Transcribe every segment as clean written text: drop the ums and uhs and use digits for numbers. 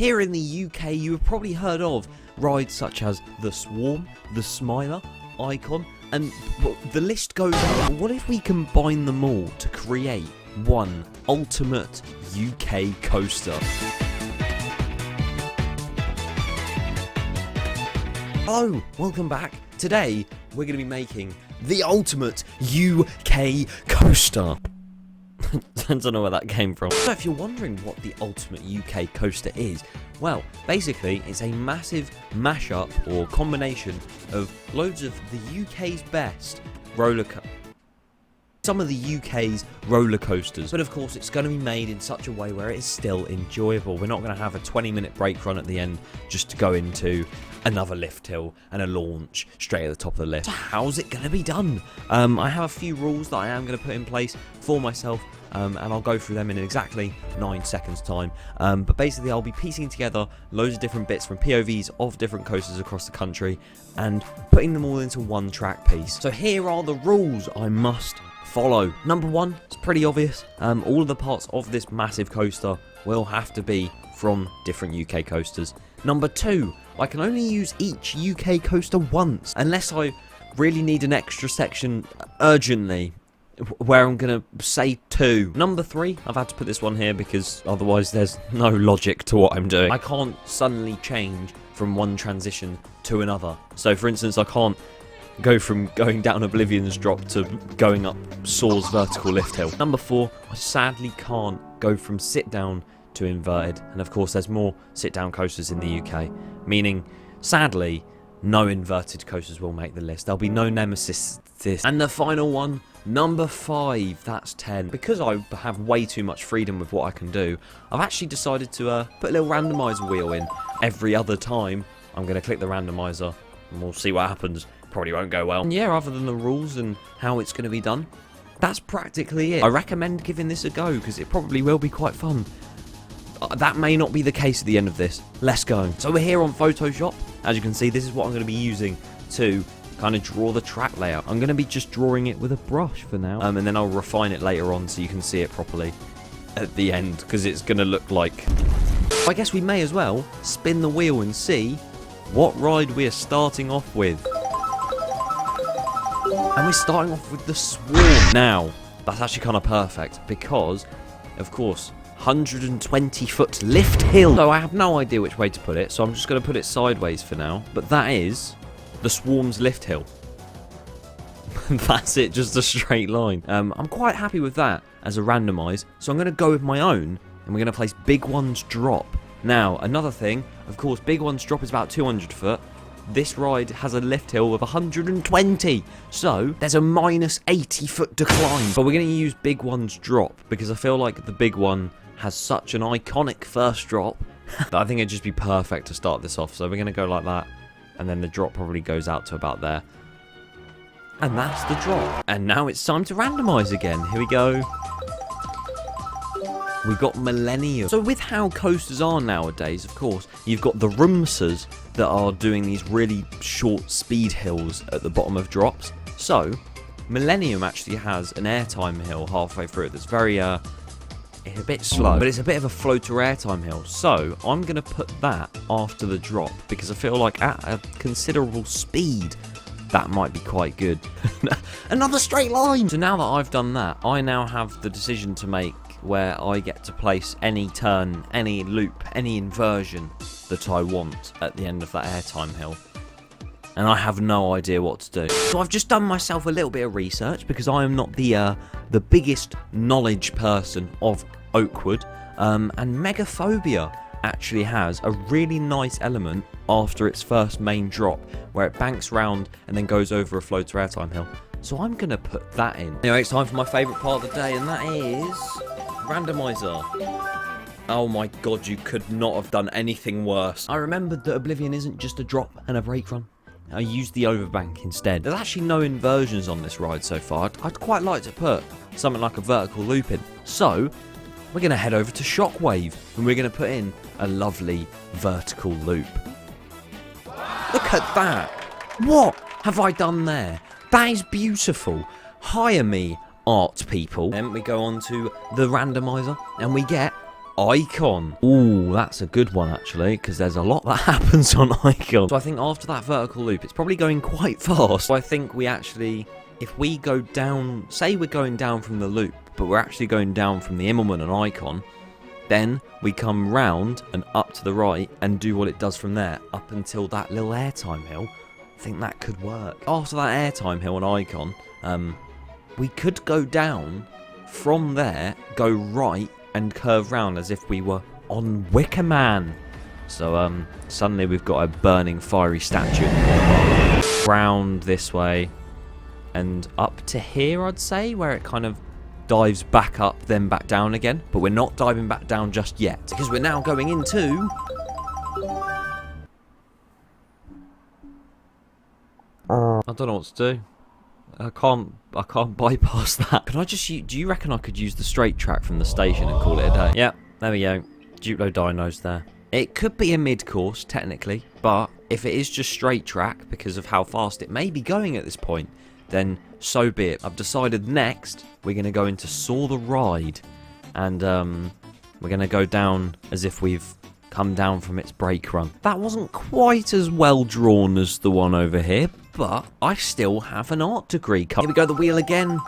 Here in the UK, you have probably heard of rides such as the Swarm, the Smiler, Icon, and the list goes on. What if we combine them all to create one ultimate UK coaster? Hello, welcome back. Today, we're going to be making the ultimate UK coaster. I don't know where that came from. So if you're wondering what the ultimate UK coaster is, well, basically it's a massive mashup or combination of loads of the UK's best some of the UK's roller coasters, but of course it's going to be made in such a way where it is still enjoyable. We're not going to have a 20-minute brake run at the end just to go into another lift hill and a launch straight at the top of the lift. So how's it going to be done? I have a few rules that I am going to put in place for myself, and I'll go through them in exactly 9 seconds time. But basically I'll be piecing together loads of different bits from POVs of different coasters across the country and putting them all into one track piece. So here are the rules I must follow. Number one, it's pretty obvious. All of the parts of this massive coaster will have to be from different UK coasters. Number two, I can only use each UK coaster once, unless I really need an extra section urgently, where I'm going to say 2. Number 3, I've had to put this one here because otherwise there's no logic to what I'm doing. I can't suddenly change from one transition to another. So for instance, I can't go from going down Oblivion's drop to going up Soar's vertical lift hill. Number 4, I sadly can't go from sit down to inverted. And of course there's more sit down coasters in the UK, meaning sadly no inverted coasters will make the list. There'll be no Nemesis this. And the final one, number 5, that's 10. Because I have way too much freedom with what I can do, I've actually decided to put a little randomizer wheel in every other time. I'm going to click the randomizer and we'll see what happens. Probably won't go well. And yeah, other than the rules and how it's going to be done, that's practically it. I recommend giving this a go because it probably will be quite fun. That may not be the case at the end of this. Let's go. So we're here on Photoshop. As you can see, this is what I'm going to be using to kind of draw the track layout. I'm going to be just drawing it with a brush for now, and then I'll refine it later on so you can see it properly at the end, because it's going to look like... I guess we may as well spin the wheel and see what ride we are starting off with. And we're starting off with the Swarm. Now, that's actually kind of perfect because, of course, 120-foot lift hill. So I have no idea which way to put it, so I'm just going to put it sideways for now. But that is the Swarm's lift hill. That's it, just a straight line. I'm quite happy with that as a randomise, so I'm going to go with my own, and we're going to place Big One's drop. Now, another thing, of course, Big One's drop is about 200 foot. This ride has a lift hill of 120, so there's a minus 80-foot decline. But we're going to use Big One's drop because I feel like the Big One has such an iconic first drop that I think it'd just be perfect to start this off. So we're going to go like that, and then the drop probably goes out to about there. And that's the drop. And now it's time to randomise again. Here we go. We got Millennium. So with how coasters are nowadays, of course, you've got the Rumsers that are doing these really short speed hills at the bottom of drops. So Millennium actually has an Airtime hill halfway through it that's very it's a bit slow, but it's a bit of a floater Airtime hill. So I'm going to put that after the drop because I feel like at a considerable speed that might be quite good. Another straight line! So now that I've done that, I now have the decision to make where I get to place any turn, any loop, any inversion that I want at the end of that Airtime hill. And I have no idea what to do. So I've just done myself a little bit of research because I am not the biggest knowledge person of Oakwood. And Megaphobia actually has a really nice element after its first main drop where it banks round and then goes over a floater Airtime hill. So I'm going to put that in. Anyway, it's time for my favourite part of the day, and that is Randomizer. Oh my god, you could not have done anything worse. I remembered that Oblivion isn't just a drop and a brake run. I used the overbank instead. There's actually no inversions on this ride so far. I'd quite like to put something like a vertical loop in. So we're going to head over to Shockwave and we're going to put in a lovely vertical loop. Look at that. What have I done there? That is beautiful. Hire me, art people. Then we go on to the randomizer and we get Icon. Ooh, that's a good one, actually, because there's a lot that happens on Icon. So I think after that vertical loop, it's probably going quite fast. So I think we actually, if we go down, say we're going down from the loop, but we're actually going down from the Immelman and Icon, then we come round and up to the right and do what it does from there, up until that little Airtime hill. I think that could work. After that Airtime hill and Icon, we could go down from there, go right, and curve round as if we were on Wicker Man. So suddenly we've got a burning fiery statue round this way and up to here, I'd say, where it kind of dives back up, then back down again. But we're not diving back down just yet, because we're now going into... I don't know what to do. I can't bypass that. Can I just do you reckon I could use the straight track from the station and call it a day? Yep, there we go. Duplo dynos there. It could be a mid-course, technically, but if it is just straight track, because of how fast it may be going at this point, then so be it. I've decided next, we're going to go into Saw the Ride, and we're going to go down as if we've come down from its brake run. That wasn't quite as well drawn as the one over here, but I still have an art degree. Here we go, the wheel again.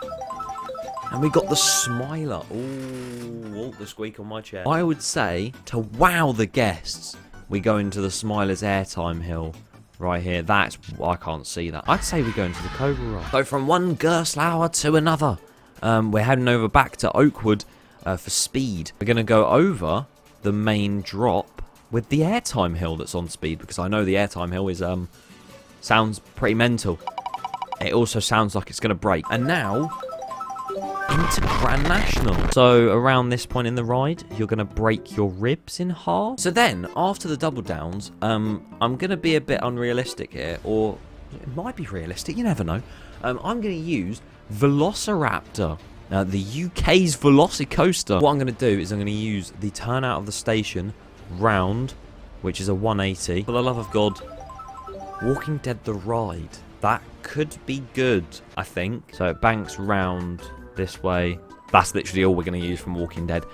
And we got the Smiler. Ooh, the squeak on my chair. I would say, to wow the guests, we go into the Smiler's Airtime hill. Right here, that's... I can't see that. I'd say we go into the Cobra Roll. So from one Gerstlauer to another. We're heading over back to Oakwood for speed. We're going to go over the main drop with the Airtime hill that's on speed, because I know the Airtime hill is sounds pretty mental. It also sounds like it's going to break. And now into Grand National. So around this point in the ride, you're going to break your ribs in half. So then after the double downs, I'm going to be a bit unrealistic here, or it might be realistic, you never know. I'm going to use Velociraptor. The UK's Velocicoaster. What I'm going to do is I'm going to use the turn out of the station round, which is a 180. For the love of God, Walking Dead the ride. That could be good, I think. So it banks round this way. That's literally all we're going to use from Walking Dead.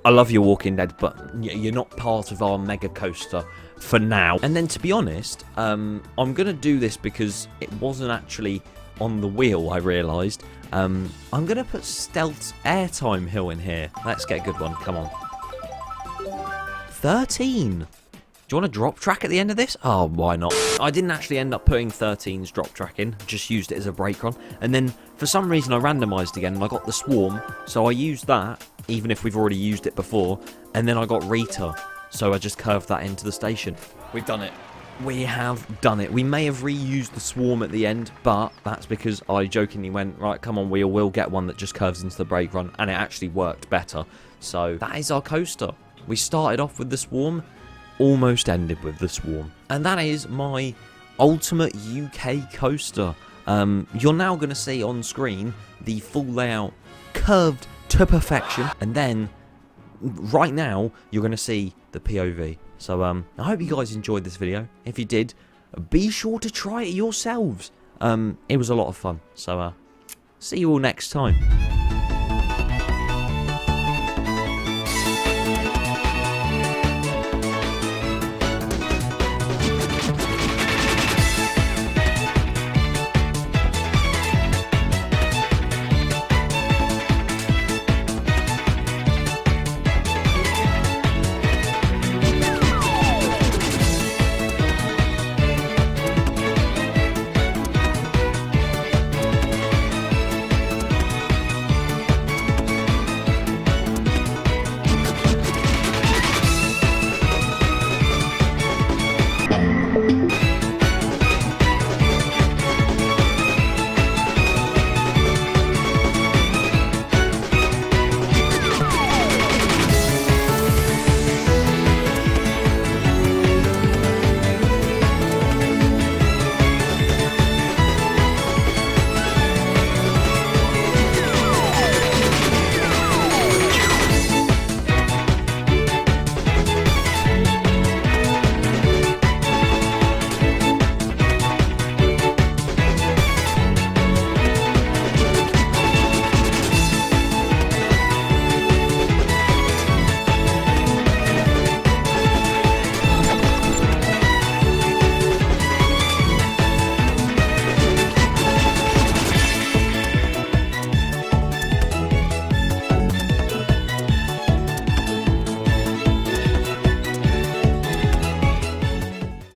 I love your Walking Dead, but you're not part of our mega coaster for now. And then, to be honest, I'm going to do this because it wasn't actually on the wheel, I realised. I'm going to put Stealth's Airtime hill in here. Let's get a good one. Come on. 13. Do you want a drop track at the end of this? Oh, why not? I didn't actually end up putting 13's drop track in. Just used it as a brake run. And then, for some reason, I randomised again and I got the Swarm. So I used that, even if we've already used it before. And then I got Rita. So I just curved that into the station. We've done it. We have done it. We may have reused the Swarm at the end, but that's because I jokingly went, right, come on, we'll get one that just curves into the brake run. And it actually worked better. So that is our coaster. We started off with the Swarm, almost ended with the Swarm. And that is my ultimate UK coaster. You're now going to see on screen the full layout curved to perfection. And then, right now, you're going to see the POV. So, I hope you guys enjoyed this video. If you did, be sure to try it yourselves. It was a lot of fun. So, see you all next time.